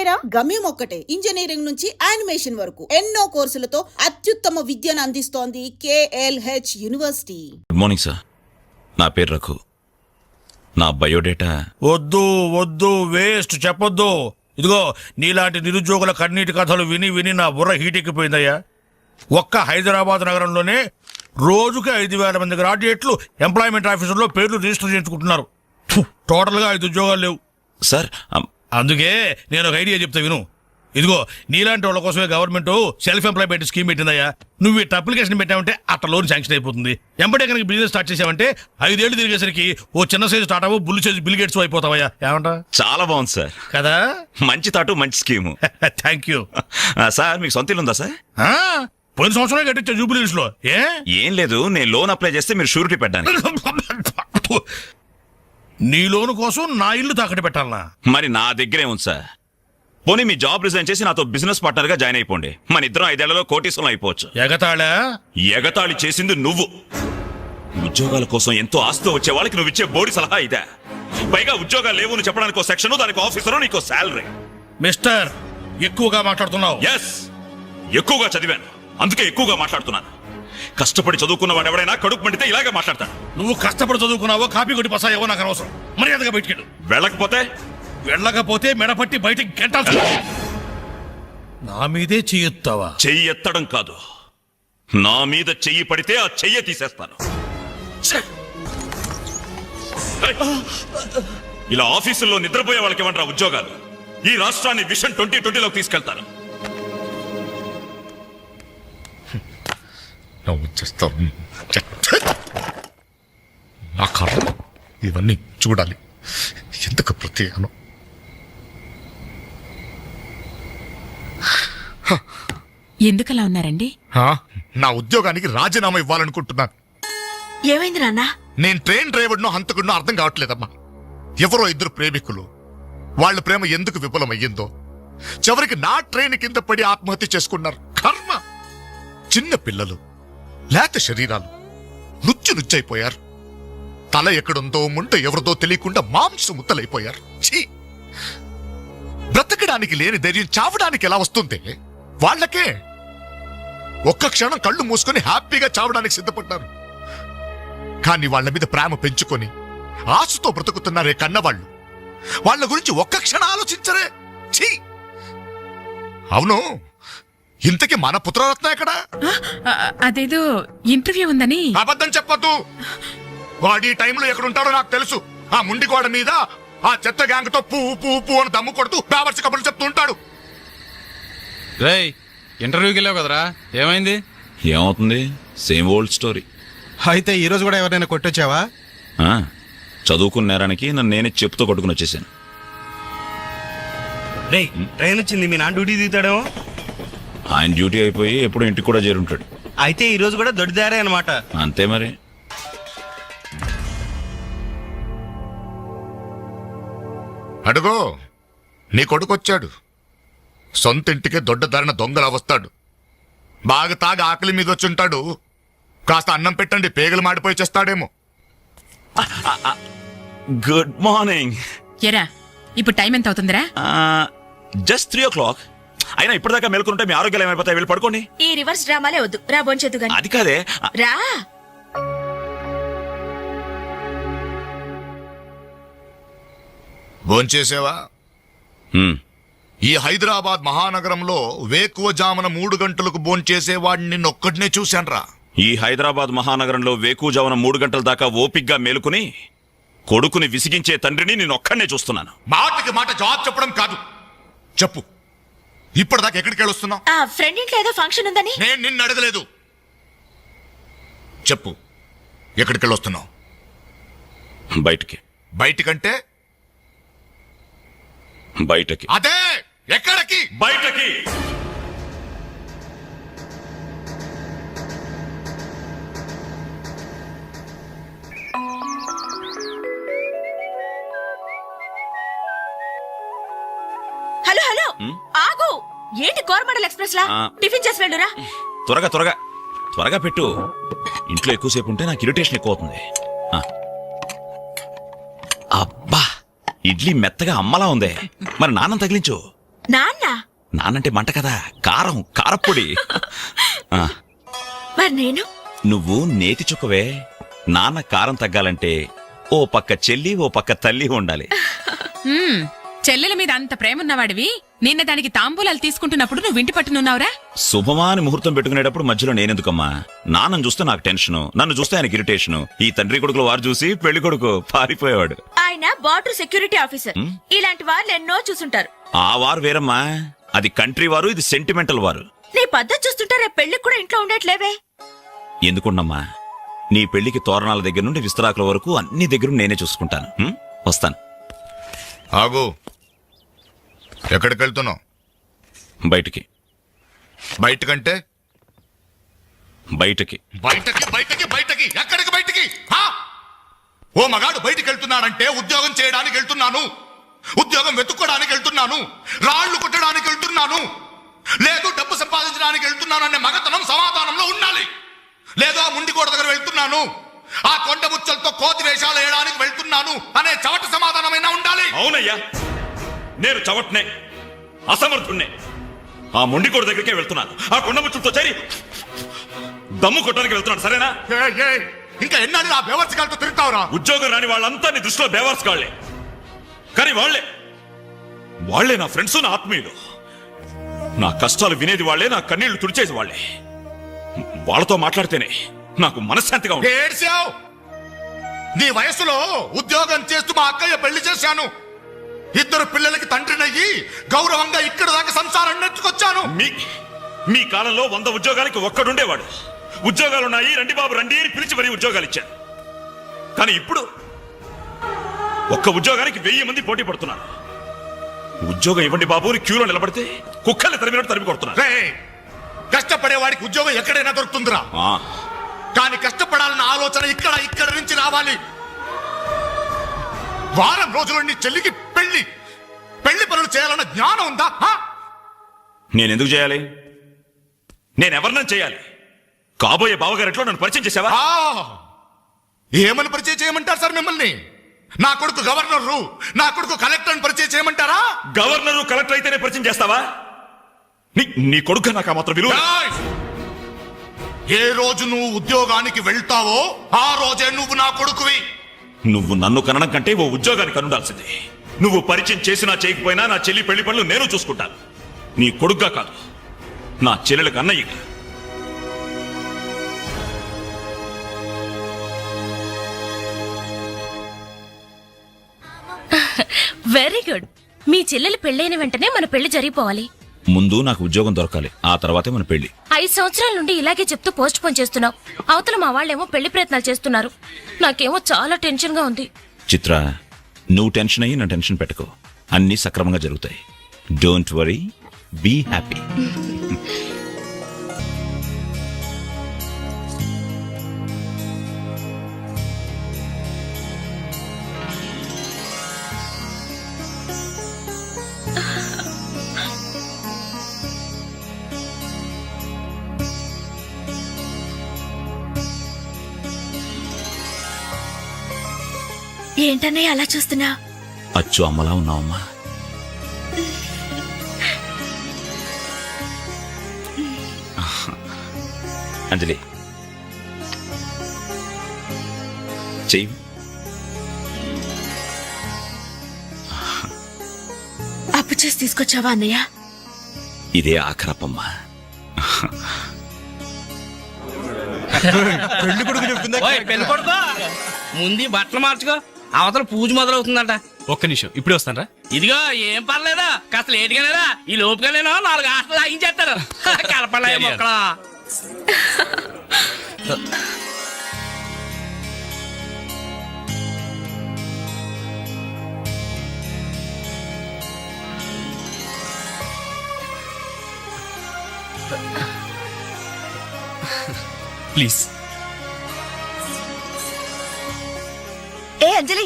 ఒకటేరా? గమ్యం ఒక్కటే. ఇంజనీరింగ్ నుంచి యానిమేషన్ వరకు ఎన్నో కోర్సులతో అత్యుత్తమ విద్యను అందిస్తోంది KLH university. Good morning sir, నా పేరు రఘు. నా బయోడేటా వద్దు వద్దు, వేస్ట్, చెప్పొద్దు. ఇదిగో నీలాంటి నిరుద్యోగుల కన్నీటి కథలు విని విని నా బుర్ర హీటెక్కిపోయిందయ్యా. ఒక్క హైదరాబాద్ నగరంలోనే రోజుకి 5,000 మంది గ్రాడ్యుయేట్లు ఎంప్లాయ్మెంట్ ఆఫీసుల్లో పేర్లు రిజిస్టర్ చేయించుకుంటున్నారు. టోటల్గా 5 ఉద్యోగాలు లేవు సార్. అందుకే నేను ఒక ఐడియా చెప్తా విను. ఇదిగో నీలాంటి వాళ్ళ కోసమే గవర్నమెంట్ సెల్ఫ్ ఎంప్లాయ్మెంట్ స్కీమ్ పెట్టిందయ్యా. నువ్వు ఇట్లా అప్లికేషన్ పెట్టావంటే అట్లా లోన్ శాంక్షన్ అయిపోతుంది. ఎంబడే కనుక బిజినెస్ స్టార్ట్ చేసావంటే 5 ఏళ్ళు తిరిగేసరికి ఓ చిన్న సైజు స్టార్ట్ అవ్వు, బుల్లి సైజు బిల్ గేట్స్ అయిపోతావయ్యా. ఏమంటా? చాలా బాగుంది సార్. కదా, మంచి తాటు, మంచి స్కీము. Thank you sir. మీకు సొంత ఇల్లు ఉందా సార్? పోయిన సంవత్సరమే కట్టించా జూబిలీస్ లో. ఏం లేదు, నేను లోన్ అప్లై చేస్తే మీరు షూరిటీ పెట్టాను. నీ లోను కోసం నా ఇల్లు తాకట్టు పెట్టాలనా? మరి నా దగ్గరే ఉంది సార్. పోనీ మీ జాబ్ రిజైన్ చేసి నాతో బిజినెస్ పార్ట్నర్ గా జాయిన్ అయిపోండి. మన ఇద్దరం 5 ఏళ్లలో కోటీశ్వరం అయిపోవచ్చు. ఎగతాళా? ఎగతాళి చేసింది నువ్వు. ఉద్యోగాల కోసం ఎంతో ఆస్తి వచ్చే వాళ్ళకి నువ్వు ఇచ్చే బోడి సలహా ఇదే. పైగా ఉద్యోగాలు లేవు అని చెప్పడానికి సెక్షన్, దానికి ఆఫీసరు, నీకో శాలరీ. మిస్టర్, ఎక్కువగా మాట్లాడుతున్నావు. ఎస్, ఎక్కువగా చదివాను, అందుకే ఎక్కువగా మాట్లాడుతున్నాను. కష్టపడి చదువుకున్న వాడు ఎవడైనా కడుపు మండితే ఇలాగే మాట్లాడతాడు. నువ్వు కష్టపడి చదువుకున్నావో కాపీ కొట్టి పసాయవో నాకు అనవసరం. మర్యాదగా బయటికెళ్ళు. వెళ్ళకపోతే మెడపట్టి బయటికి గెంటాల్సి. నా మీదే చెయ్యెత్తావా? చెయ్యి ఎత్తడం కాదు, నా మీద చెయ్యి పడితే ఆ చెయ్యి తీసేస్తాను. ఇలా ఆఫీసుల్లో నిద్రపోయే వాళ్ళకి ఏమంటారా ఉద్యోగాలు? ఈ రాష్ట్రాన్ని విషన్ 2020లోకి తీసుకెళ్తాను. నా కర్మ ఇవన్నీ చూడాలి. ఎందుకు ప్రత్యేకను? ఎందుకలా ఉన్నారండి? నా ఉద్యోగానికి రాజీనామా ఇవ్వాలనుకుంటున్నాను. ఏమైంది నాన్న? నేను ట్రైన్ డ్రైవర్నో హంతకుడినో అర్థం కావట్లేదమ్మా. ఎవరో 2 ప్రేమికులు, వాళ్ళ ప్రేమ ఎందుకు విఫలమయ్యిందో చివరికి నా ట్రైన్ కింద పడి ఆత్మహత్య చేసుకున్నారు. కర్మ. చిన్న పిల్లలు, లేత శరీరాలు నుచ్చైపోయారు. తల ఎక్కడుందో ముంట ఎవరిదో తెలియకుండా మాంసం ముత్తలైపోయారు. ఛీ! బ్రతకడానికి లేని ధైర్యం చావడానికి ఎలా వస్తుంది? వాళ్ళకే ఒక్క క్షణం కళ్ళు మూసుకొని హ్యాపీగా చావడానికి సిద్ధపడ్డారు. కానీ వాళ్ళ మీద ప్రేమ పెంచుకొని ఆశతో బ్రతుకుతున్నారే కన్నవాళ్ళు, వాళ్ళ గురించి ఒక్క క్షణం ఆలోచించరే. ఛీ! అవును, ఇంతకీ మన పుత్రరత్న ఎక్కడా? అదేదో ఇంటర్వ్యూ ఉందని. అబద్ధం చెప్పొద్దు. వాడు ఈ టైంలో ఎక్కడుంటాడో నాకు తెలుసు. ఆ ముండి గోడ మీద ఆ చెత్త గ్యాంగ్ తో పువ్వు అని దమ్ము కొడుతూ బావర్సి కబుర్లు చెప్తూ ఉంటాడు. రేయ్, ఇంటర్వ్యూకి వెళ్ళావు కదరా, ఏమైంది? ఏమవుతుంది? Same old story. అయితే ఈ రోజు కూడా ఎవరైనా కొట్టొచ్చావా? చదువుకున్న నేరానికి నన్ను నేనే చెప్పుతో కొట్టుకుని వచ్చేసాను. ట్రైన్ వచ్చింది, మీ నాన్న డ్యూటీ దిగుతాడేమో. ఆయన డ్యూటీ అయిపోయి ఎప్పుడు ఇంటికి కూడా చేరుంటాడు. అయితే ఈ రోజు కూడా దొడ్డిదారే అనమాట. అంతే మరి. అడుగో, నీ కొడుకొచ్చాడు. సొంత ఇంటికే దొడ్డదారిన దొంగలా వస్తాడు. బాగా తాగి ఆకలి మీద వచ్చుంటాడు. కాస్త అన్నం పెట్టండి, పేగలు మాడిపోయి చేస్తాడేమో. Good morning. ఎరా, ఇప్పుడు టైం ఎంత అవుతుందిరా? Just 3 o'clock. అయినా ఇప్పటిదాకా మేల్కొంటే మీ ఆరోగ్యాలు ఏమైపోతాయి? వెళ్ళి పడుకోండి. ఈ రివర్స్ డ్రామాలే వద్దు, రా బొంచెద్దు గాని. అది కాదే, రా. భోంచేసావా? ఈ హైదరాబాద్ మహానగరంలో వేకువజామున 3 గంటలకు భోంచేసేవాడిని నిన్నొక్కడినే చూశాన్రా. ఈ హైదరాబాద్ మహానగరంలో వేకువజామున 3 గంటల దాకా ఓపిగ్గా మేలుకుని కొడుకుని విసిగించే తండ్రిని నేను ఒక్కడనే చూస్తున్నాను. మాటకి మాట జవాబు చెప్పడం కాదు. చెప్పు, ఇప్పటిదాకా ఎక్కడికి వెళ్ళొస్తున్నావు? ఫ్రెండ్ ఇంట్లో ఏదో ఫంక్షన్ ఉందని. నేను నిన్ను అడగలేదు. చెప్పు, ఎక్కడికి వెళ్ళొస్తున్నావు? బయటికి. బయటికంటే? బయటకి. అదే, ఎక్కడికి? బయటకి. హలో హలో, ఆగు. ఏంటి కోరమండల్ ఎక్స్ప్రెస్ లా? టిఫిన్ చేసి వెళ్ళురా. త్వరగా పెట్టు. ఇంట్లో ఎక్కువసేపు ఉంటే నాకు ఇరిటేషన్ ఎక్కువ అవుతుంది. అబ్బా, ఇడ్లీ మెత్తగా అమ్మలా ఉంది. మరి నాన్నం తగిలించు. నా నానంటే మంట కదా, కారం, కారప్పొడి. ఆ, మరి నేను నువ్వు నేతి చుక్కవే. నాన్న కారం తగ్గాలంటే ఓ పక్క చెల్లి, ఓ పక్క తల్లి ఉండాలి. చెల్లెల మీద అంత ప్రేమున్నవాడివి నిన్న దానికి తాంబూలాలు తీసుకుంటున్నప్పుడు నువ్వు ఇంటి పట్టునున్నావురా? శుభమాని ముహూర్తం పెట్టుకునేటప్పుడు మధ్యలో నేనెందుకమ్మా? నాన్నను చూస్తే నాకు టెన్షను, నన్ను చూస్తే ఆయనకి ఇరిటేషను. ఈ తండ్రి కొడుకులు వారు చూసి పెళ్లి కొడుకు పారిపోయేవాడు. ఆయన బార్డర్ సెక్యూరిటీ ఆఫీసర్. ఇలాంటి వాళ్ళు ఎన్నో చూసుంటారు. ఆ వారు వేరమ్మా, అది కంట్రీ వారు, ఇది సెంటిమెంటల్ వారు. నీ పద్ధతి చూస్తుంటే రేపు పెళ్లికి కూడా ఇంట్లో ఉండట్లేవే. ఎందుకున్నమ్మా, నీ పెళ్లికి తోరణాల దగ్గర నుండి విస్తరాకుల వరకు అన్ని దగ్గర నేనే చూసుకుంటాను. వస్తాను. ఆగు. ఎక్కడికి వెళ్తున్నావు? బయటికి. బయటకంటే బయటికి. బయటకి బయటకి బయటకి ఎక్కడికి బయటికి? హా? ఓ మగాడు బయటికి వెళ్తున్నాడంటే ఉద్యోగం చేయడానికి వెళ్తున్నాను, ఉద్యోగం వెతుక్కోడానికి వెళ్తున్నాను, రాళ్లు కొట్టడానికి వెళ్తున్నాను, లేదు డబ్బు సంపాదించడానికి వెళ్తున్నాను అనే మగతనం సమాధానంలో ఉండాలి. లేదు ఆ ముండికోట దగ్గర వెళ్తున్నాను, ఆ కొండ ముచ్చలతో కోతి వేషాలు వేయడానికి వెళ్తున్నాను అనే చవట సమాధానమైనా ఉండాలి. అవునయ్యా, నేను చవట్నే, అసమర్థుణ్ణే. ఆ మొండికోడు దగ్గరికే వెళ్తున్నాను, ఆ కొండ ముచ్చులతో చేరి దమ్ము కొట్టడానికి వెళ్తున్నాను. సరేనా? ఇంకా ఎన్నాళ్ళు ఆ బేవర్సకాలతో తిరుగుతావురా? ఉద్యోగం రాని వాళ్ళంతా నీ దృష్టిలో బేవర్స్ కాళ్లే, కానీ వాళ్లే నా ఫ్రెండ్స్, నా ఆత్మీయులు. నా కష్టాలు వినేది వాళ్లే, నా కన్నీళ్లు తుడిచేది వాళ్లే. వాళ్ళతో మాట్లాడితేనే నాకు మనశ్శాంతిగా ఉంది. ఏడ్చావు. నీ వయసులో ఉద్యోగం చేస్తూ మా అక్కయ్య పెళ్లి చేశాను. 2 పిల్లలకి తండ్రినయ్యి గౌరవంగా ఇక్కడ దాకా సంసారం నెట్టుకొచ్చాను. మీ కాలంలో 100 ఉద్యోగాలకి ఒక్కడుండేవాడు. ఉద్యోగాలున్నాయి, రండి బాబు రండి అని పిలిచి మరీ ఉద్యోగాలు ఇచ్చారు. కానీ ఇప్పుడు ఒక్క ఉద్యోగానికి 1000 మంది పోటీ పడుతున్నారు. ఉద్యోగం ఇవ్వండి బాబు అని క్యూలో నిలబడితే కుక్కల్ని తరిమినట్టు తరిమి కొడుతున్నారు. కష్టపడే వాడికి ఉద్యోగం ఎక్కడైనా దొరుకుతుందిరా, కానీ కష్టపడాలన్న ఆలోచన ఇక్కడ నుంచి రావాలి. వారం రోజులు నీ చెల్లికి పెళ్లి పనులు చేయాలన్న జ్ఞానం ఉందా? నేనెందుకు చేయాలి? నేనెవరినైనా చేయాలి. కాబోయే బావగారిట్లో నన్ను పరిచయం చేసావా? ఏమని పరిచయం చేయమంటారు సార్ మిమ్మల్ని? నా కొడుకు గవర్నరు, నా కొడుకు కలెక్టర్ పరిచయం చేయమంటారా? గవర్నరు కలెక్టర్ అయితేనే పరిచయం చేస్తావా? నీ కొడుకు నాకు ఆ మాత్రం విలువ. ఏ రోజు నువ్వు ఉద్యోగానికి వెళ్తావో ఆ రోజే నువ్వు నా కొడుకువి. నువ్వు నన్ను కనడం కంటే ఓ ఉద్యోగానికి కనుండాల్సిందే. నువ్వు పరిచయం చేసినా చేయకపోయినా నా చెల్లి పెళ్లి పనులు నేను చూసుకుంటాను. నీ కొడుగ్గా కాదు, నా చెల్లెలకు అన్నయ్యగా. Very good. మీ చెల్లెలు పెళ్ళైన వెంటనే మన పెళ్లి జరిగిపోవాలి. ముందు నాకు ఉద్యోగం దొరకాలి, ఆ తర్వాతే మన పెళ్లి. 5 సంవత్సరాల నుండి ఇలాగే చెప్తూ పోస్ట్ పోన్ చేస్తున్నావు. అవతల మా వాళ్ళేమో పెళ్లి ప్రయత్నాలు చేస్తున్నారు. నాకేమో చాలా టెన్షన్ గా ఉంది. చిత్ర, నువ్వు టెన్షన్ అయ్యి నా టెన్షన్ పెట్టుకో. అన్ని సక్రమంగా జరుగుతాయి. Don't worry, be happy. ఏంటన్నయ్య అలా చూస్తున్నా? అచ్చు అమ్మలా ఉన్నావమ్మా. అంజలి, చెయ్యి. అప్పు చేసి తీసుకొచ్చావా అన్నయ్య? ఇదే ఆఖరప్పమ్మా. పెళ్లి కొడుకు చెప్పిందా? పెళ్లి కొడుకో ముందు బట్టలు మార్చుకో, అవతల పూజ మొదలవుతుందంట. ఒక్క నిమిషం, ఇప్పుడే వస్తానరా. ఇదిగో ఏం పర్లేదా, కాస్త లేటుగానేరా. ఈ లోపుగానేనో 4 హాస్టల్ లాగించేస్తారు. కలపలే మొక్కలా. ప్లీజ్. ఏ అంజలి,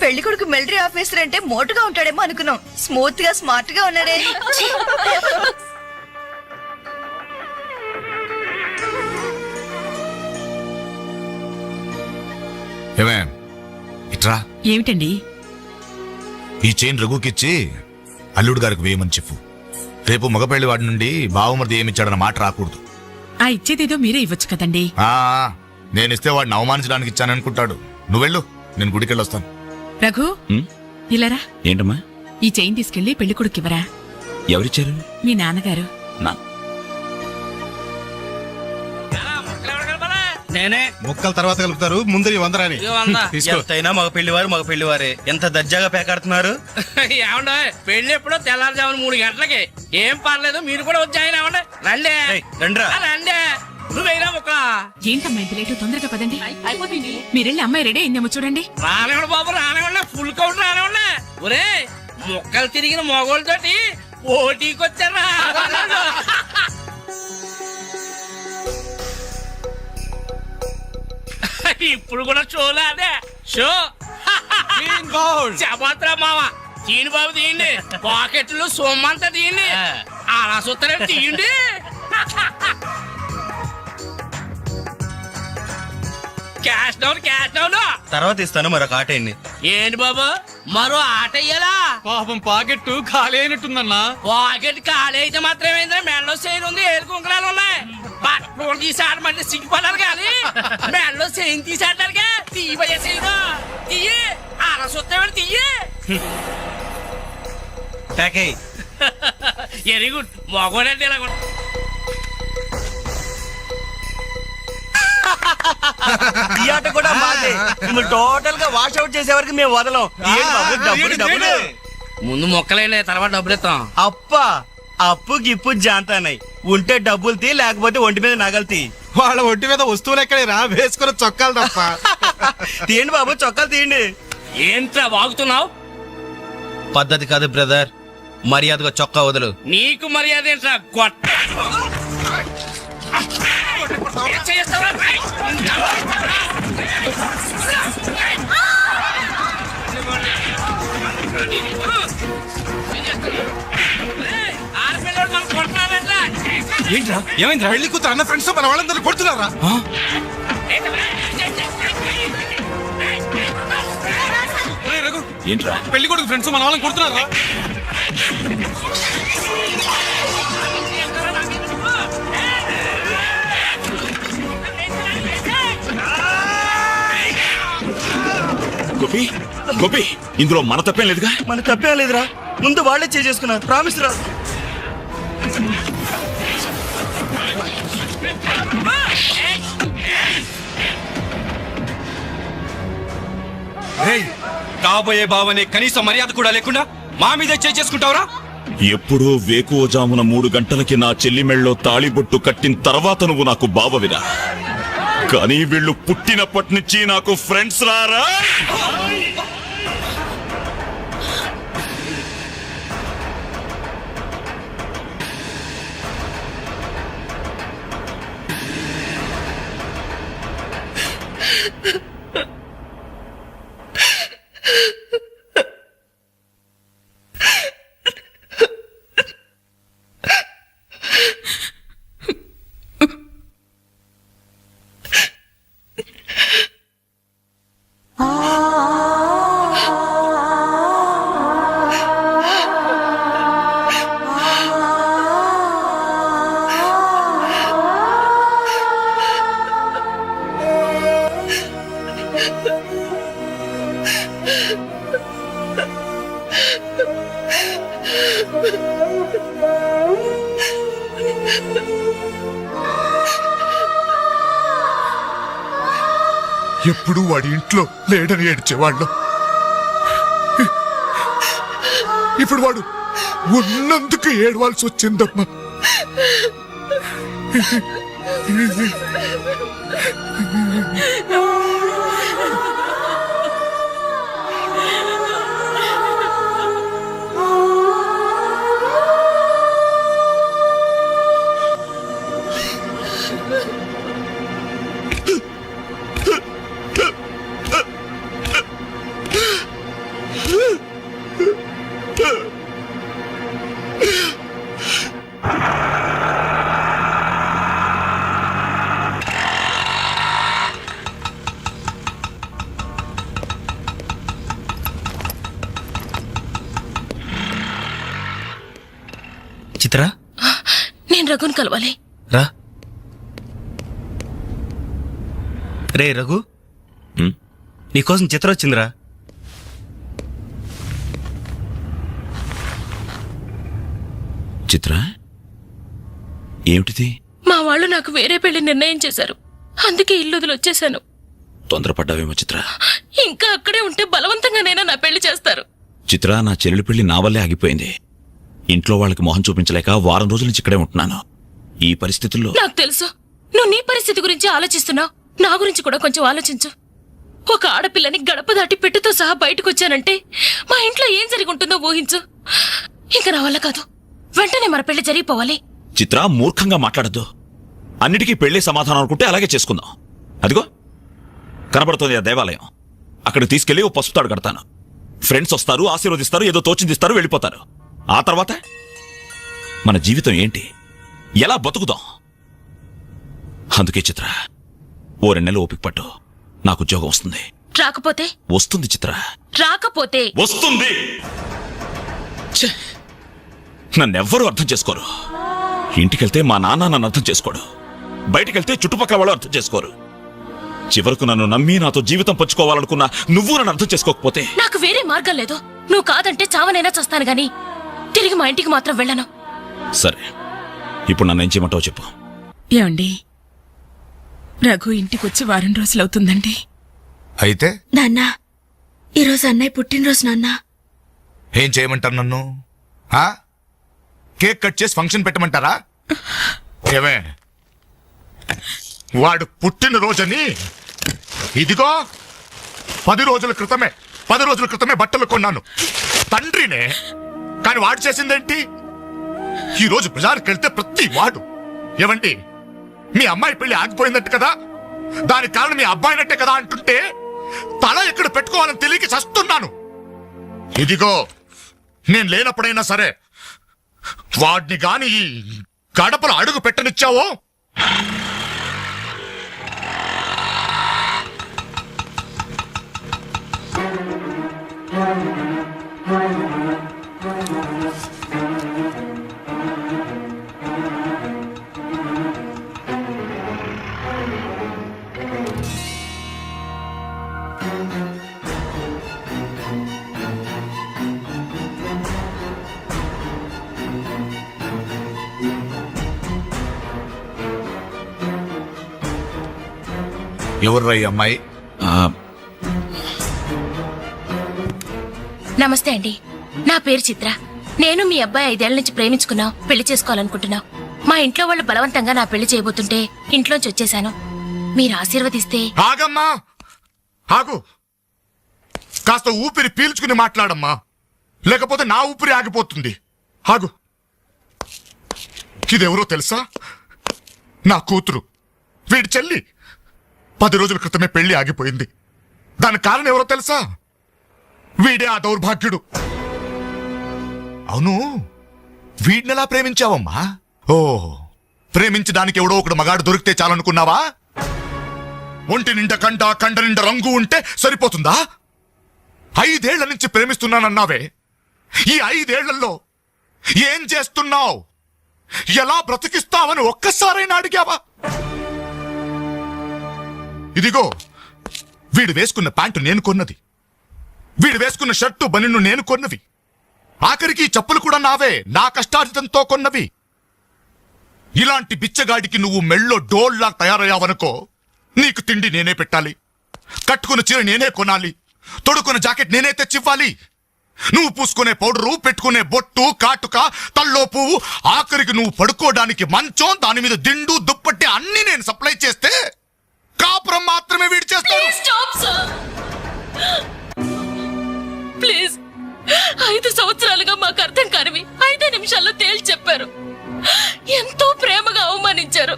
పెళ్లి కొడుకు మిలిటరీ ఆఫీసర్ అంటే మోటుగా ఉంటాడేమో అనుకున్నాం. స్మూత్ గా స్మార్ట్ గా ఉన్నాడే. ఏమే ఇట్రా, ఏమిటండి? ఈ చైన్ రఘుకిచ్చి అల్లుడు గారికి వేయమని చెప్పు. రేపు మగపెళ్లి వాడి నుండి బావమరిది ఏమిచ్చాడన్న మాట రాకూడదు. ఆ ఇచ్చేదేదో మీరే ఇవ్వచ్చు కదండి. నేనిస్తే వాడిని అవమానించడానికి ఇచ్చాననుకుంటాడు. నువ్వెళ్ళు, నేను గుడికెళ్ళి వస్తాను. రఘు ఇలారా, ఏంటమ్మా? ఈ చైన్ తీసుకెళ్లి పెళ్లి కొడుకివ్వరా. ఎవరిచ్చారు? మీ నాన్నగారు. నేనే ముక్కల తర్వాత కలుపుతారు, ముందు ఈ 100 రాని. ఇదిగో 100. తీసుకో. ఎంతైనా మగ పెళ్లివారే ఎంత దర్జాగా పేకాడుతున్నారు. ఏమండో పెళ్లి ఎప్పుడో తెల్లారుజామున 3 గంటలకి. ఏం పర్లేదు, మీరు కూడా వచ్చాయని ఏమండే. రండి రండ్రా. రండి. నువ్వైనా ఒక ఏంటమ్మా ఇంత లేటు? తొందరగా పదండి. మీరెళ్ళి అమ్మాయి రెడీ అయిందేమో చూడండి. రానివ్వండి బాబు, రానివ్వండి. ఫుల్ కౌంట్ రానివ్వండి. ఒరే మొక్కలు తిరిగిన మొగోళ్ళతోటి పోటీకొచ్చారా? ఇప్పుడు కూడా షోలా అదే షో. చెప్పత్రా మామ, తీయండి బాబు తీయండి. పాకెట్లు సొమ్మంతా తీయండి. అలా చూస్తారే తీయండి. క్యాష్ డౌన్ తర్వాత ఇస్తాను మరొక ఆటేయండి. ఏంటి బాబు మరో ఆట అయ్యాలా? పాపం పాకెట్ ఖాళీ అయినట్టుందన్నా. పాకెట్ ఖాళీ అయితే మాత్రమేంద్రా, మెడలో చైన్ ఉంది, ఏడు కుంకరాలు ఉన్నాయి. బట్టలు తీసి ఆడమంటే సిగ్గుపడాలి కానీ మెడలో చైన్ తీసి ఆడటానికే తీయబోయే చైన్ తీయి. అలా చూస్తామని తీయి. Very good. మగోడంటే ఇలా ఈ ఆట కూడా మాదే. మిమ్మల్ని టోటల్ గా వాష్ అవుట్ చేసే వరకు మేము వదలం. డబ్బులు ముందు మొక్కలైనా తర్వాత డబ్బులు ఇస్తాం. అప్పు గిప్పు జాంతానాయి. ఉంటే డబ్బులు తీ, లేకపోతే ఒంటి మీద నగలు తీ. వాళ్ళ ఒంటి మీద వస్తువులు ఎక్కడేరా, వేసుకున్న చొక్కాలు తప్ప. తీయండి బాబు, చొక్కాలు తీయండి. ఏంట్రా వాగుతున్నావు? పద్ధతి కాదు బ్రదర్, మర్యాదగా చొక్కా వదులు. నీకు మర్యాద ఏంట్రా గొట్ట? ఏంట్రా ఏమైందిరా? పెళ్లి కూతురు అన్న ఫ్రెండ్స్ మన వాళ్ళందరూ కొడుతున్నారా? ఏంట్రా? పెళ్లి కొడుకు ఫ్రెండ్స్ మన వాళ్ళని కొడుతున్నారా? గోపి ఇందులో మన తప్పేం లేదుగా. మన తప్పేం లేదురా, ముందు వాళ్ళే చేసుకున్నారు. ప్రామిస్ రా. కాబోయే బావనే కనీసం మర్యాద కూడా లేకుండా మా మీద చేసుకుంటావురా? ఎప్పుడో వేకువజామున 3 గంటలకి నా చెల్లి మెళ్ళలో తాళిబొట్టు కట్టిన తర్వాత నువ్వు నాకు బావవిరా. కానీ వీళ్ళు పుట్టినప్పటి నుంచి నాకు ఫ్రెండ్స్ రారా. ఎప్పుడు వాడి ఇంట్లో లేడని ఏడ్చేవాళ్ళు. ఇప్పుడు వాడు ఉన్నందుకు ఏడవాల్సి వచ్చిందమ్మా. చిత్ర నేను రఘుని కలవాలి. రా. రే రఘు, నీకోసం చిత్ర వచ్చిందిరా. చిత్ర, ఏమిటిది? మా వాళ్ళు నాకు వేరే పెళ్లి నిర్ణయం చేశారు. అందుకే ఇల్లు వదిలి వచ్చేసాను. తొందరపడ్డావేమో చిత్ర. ఇంకా అక్కడే ఉంటే బలవంతంగానైనా నా పెళ్లి చేస్తారు. చిత్ర, నా చెల్లెలి పెళ్లి నా వల్లే ఆగిపోయింది. ఇంట్లో వాళ్ళకి మొహం చూపించలేక వారం రోజుల నుంచి ఇక్కడే ఉంటున్నాను. ఈ పరిస్థితుల్లో నాకు తెలుసు నువ్వు నీ పరిస్థితి గురించి ఆలోచిస్తున్నావు. నా గురించి కూడా కొంచెం ఆలోచించు. ఒక ఆడపిల్లని గడప దాటి పెట్టుతో సహా బయటకు వచ్చానంటే మా ఇంట్లో ఏం జరిగి ఉంటుందో ఊహించు. ఇంకా నా వల్ల కాదు. వెంటనే మన పెళ్లి జరిగిపోవాలి. చిత్ర, మూర్ఖంగా మాట్లాడద్దు. అన్నిటికీ పెళ్లి సమాధానం అనుకుంటే అలాగే చేసుకుందాం. అదిగో కనబడుతోంది ఆ దేవాలయం. అక్కడికి తీసుకెళ్లి ఓ పసుపు తాడు కడతాను. ఫ్రెండ్స్ వస్తారు, ఆశీర్వదిస్తారు, ఏదో తోచిందిస్తారు, వెళ్ళిపోతారు. ఆ తర్వాత మన జీవితం ఏంటి, ఎలా బతుకుదాం? అందుకే చిత్ర, ఓ 2 నెలలు ఓపిక పట్టు. నాకు ఉద్యోగం వస్తుంది. రాకపోతే? వస్తుంది చిత్ర. రాకపోతే? వస్తుంది. నన్నెవ్వరూ అర్థం చేసుకోరు. ఇంటికెళ్తే మా నాన్న నన్ను అర్థం చేసుకోడు. బయటికెళ్తే చుట్టుపక్కల వాళ్ళు అర్థం చేసుకోరు. చివరకు నన్ను నమ్మి నాతో జీవితం పంచుకోవాలనుకున్నా నువ్వు నన్ను అర్థం చేసుకోకపోతే? నాకు వేరే మార్గం లేదు. నువ్వు కాదంటే చావనైనా చస్తాను గాని తిరిగి మా ఇంటికి మాత్రం వెళ్ళను. సరే, ఇప్పుడు నన్ను ఏం చేయమంటావు చెప్పు. ఏమండి, రఘు ఇంటికొచ్చి వారం రోజులవుతుందండి. అయితే నాన్న, ఈరోజు అన్నయ్య పుట్టినరోజు నాన్న. ఏం చేయమంటారు నన్ను? కేక్ కట్ చేసి ఫంక్షన్ పెట్టమంటారా? ఏమే, వాడు పుట్టినరోజని ఇదిగో 10 రోజుల క్రితమే బట్టలు కొన్నాను. తండ్రినే. కానీ వాడు చేసిందేంటి? ఈ రోజు బజార్కి వెళ్తే ప్రతి వాడు ఏమండి మీ అమ్మాయి పెళ్లి ఆగిపోయిందట్టు కదా, దానికి కారణం మీ అబ్బాయినట్టే కదా అంటుంటే తల ఎక్కడ పెట్టుకోవాలని తెలియక చస్తున్నాను. ఇదిగో నేను లేనప్పుడైనా సరే వాడిని గాని ఈ గడపలో అడుగు పెట్టనిచ్చావో ఎవర్రా ఈ అమ్మాయి? నమస్తే అండి, నా పేరు చిత్ర. నేను మీ అబ్బాయి 5 ఏళ్ల నుంచి ప్రేమించుకున్నాం, పెళ్లి చేసుకోవాలనుకుంటున్నాం. మా ఇంట్లో వాళ్ళు బలవంతంగా నా పెళ్లి చేయబోతుంటే ఇంట్లోంచి వచ్చేసాను. మీరు ఆశీర్వదిస్తే. ఆగమ్మా, ఆగు. కాస్త ఊపిరి పీల్చుకుని మాట్లాడమ్మా, లేకపోతే నా ఊపిరి ఆగిపోతుంది. ఆగు. ఇదెవరో తెలుసా? నా కూతురు, వీడి చెల్లి. 10 రోజుల క్రితమే పెళ్లి ఆగిపోయింది. దానికి కారణం ఎవరో తెలుసా? వీడే ఆ దౌర్భాగ్యుడు. అవును, వీడినెలా ప్రేమించావమ్మా? ఓ, ప్రేమించడానికి ఎవడో ఒకడు మగాడు దొరికితే చాలనుకున్నావా? ఒంటి నిండా కండ నిండా రంగు ఉంటే సరిపోతుందా? 5 ఏళ్ల నుంచి ప్రేమిస్తున్నానన్నావే, ఈ 5 ఏళ్లలో ఏం చేస్తున్నావు? ఎలా బ్రతికిస్తావని ఒక్కసారైనా అడిగావా? ఇదిగో వీడు వేసుకున్న ప్యాంటు నేను కొన్నది, వీడు వేసుకున్న షర్టు బనిన్ను నేను కొన్నవి, ఆఖరికి చెప్పులు కూడా నావే, నా కష్టార్జితంతో కొన్నవి. ఇలాంటి బిచ్చగాడికి నువ్వు మెళ్ళో డోల్లా తయారయ్యావనుకో, నీకు తిండి నేనే పెట్టాలి, కట్టుకున్న చీర నేనే కొనాలి, తొడుకున్న జాకెట్ నేనే తెచ్చివ్వాలి. నువ్వు పూసుకునే పౌడరు, పెట్టుకునే బొట్టు, కాటుక, తల్లో పువ్వు, ఆఖరికి నువ్వు పడుకోవడానికి మంచం, దాని మీద దిండు, దుప్పట్టి అన్ని నేను సప్లై చేస్తే కాపురం మాత్రమే వీడి చేస్తాడు. ప్లీజ్, 5 సంవత్సరాలుగా మాకు అర్థం కానివి 5 నిమిషాల్లో తేల్చి చెప్పారు. ఎంతో ప్రేమగా అవమానించారు.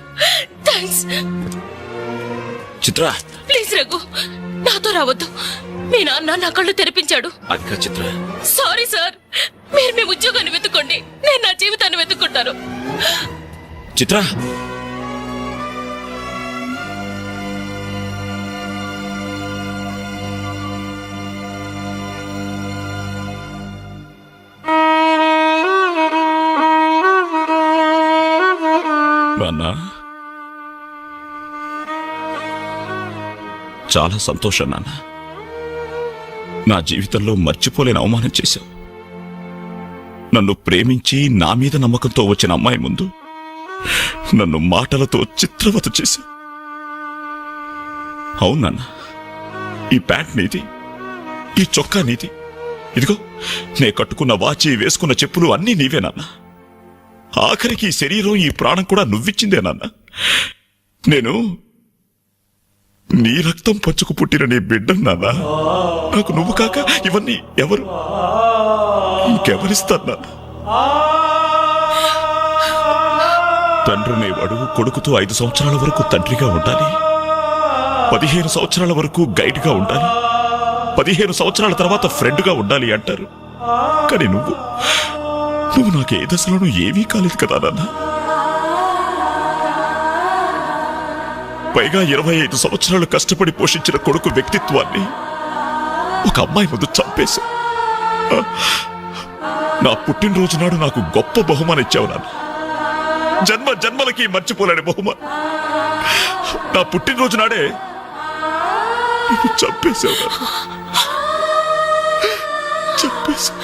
థ్యాంక్స్. చిత్ర, ప్లీజ్ రఘు, నాతో రావద్దు. మీ నాన్న నా కళ్ళు తెరిపించాడు. చిత్ర, సారీ సార్. మీరు మీ ఉద్యోగాన్ని వెతుక్కోండి, నేను నా జీవితాన్ని వెతుక్కుంటాను. చిత్ర, నాన్న, చాలా సంతోషం నాన్న. నా జీవితంలో మర్చిపోలేని అవమానం చేశావు. నన్ను ప్రేమించి నా మీద నమ్మకంతో వచ్చిన అమ్మాయి ముందు నన్ను మాటలతో చిత్రవత చేశావు. అవునన్న, ఈ ప్యాంట్ నీది, ఈ చొక్కా నీది, ఇదిగో నే కట్టుకున్న వాచి, వేసుకున్న చెప్పులు అన్నీ నీవేనన్నా. ఆఖరికి ఈ శరీరం, ఈ ప్రాణం కూడా నువ్విచ్చిందే నాన్న. నేను నీ రక్తం పంచుకు పుట్టిన నీ బిడ్డను నాన్న. నాకు నువ్వు కాక ఇవన్నీ ఎవరు, ఇంకెవరిస్తారు నాన్న? తండ్రినేవాడు కొడుకుతో 5 సంవత్సరాల వరకు తండ్రిగా ఉండాలి, 15 సంవత్సరాల వరకు గైడ్గా ఉండాలి, 15 సంవత్సరాల తర్వాత ఫ్రెండ్గా ఉండాలి అంటారు. కానీ నువ్వు నాకు ఏ దశలోనూ ఏమీ కాలేదు కదా నాన్న. పైగా 25 సంవత్సరాలు కష్టపడి పోషించిన కొడుకు వ్యక్తిత్వాన్ని ఒక అమ్మాయి ముందు చంపేశా. నా పుట్టినరోజు నాడు నాకు గొప్ప బహుమానం ఇచ్చావు నాన్న. జన్మ జన్మలకి మర్చిపోలేని బహుమానం. నా పుట్టినరోజు నాడే నువ్వు చంపేశావు నాన్న. చంపేశావు.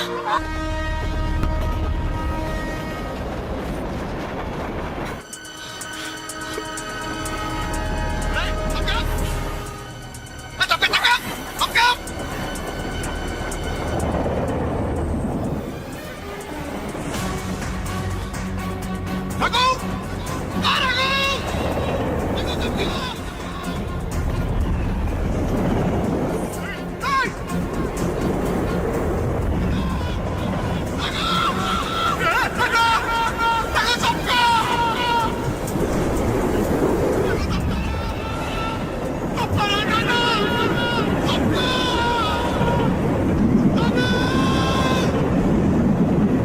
Raghu! Raghu!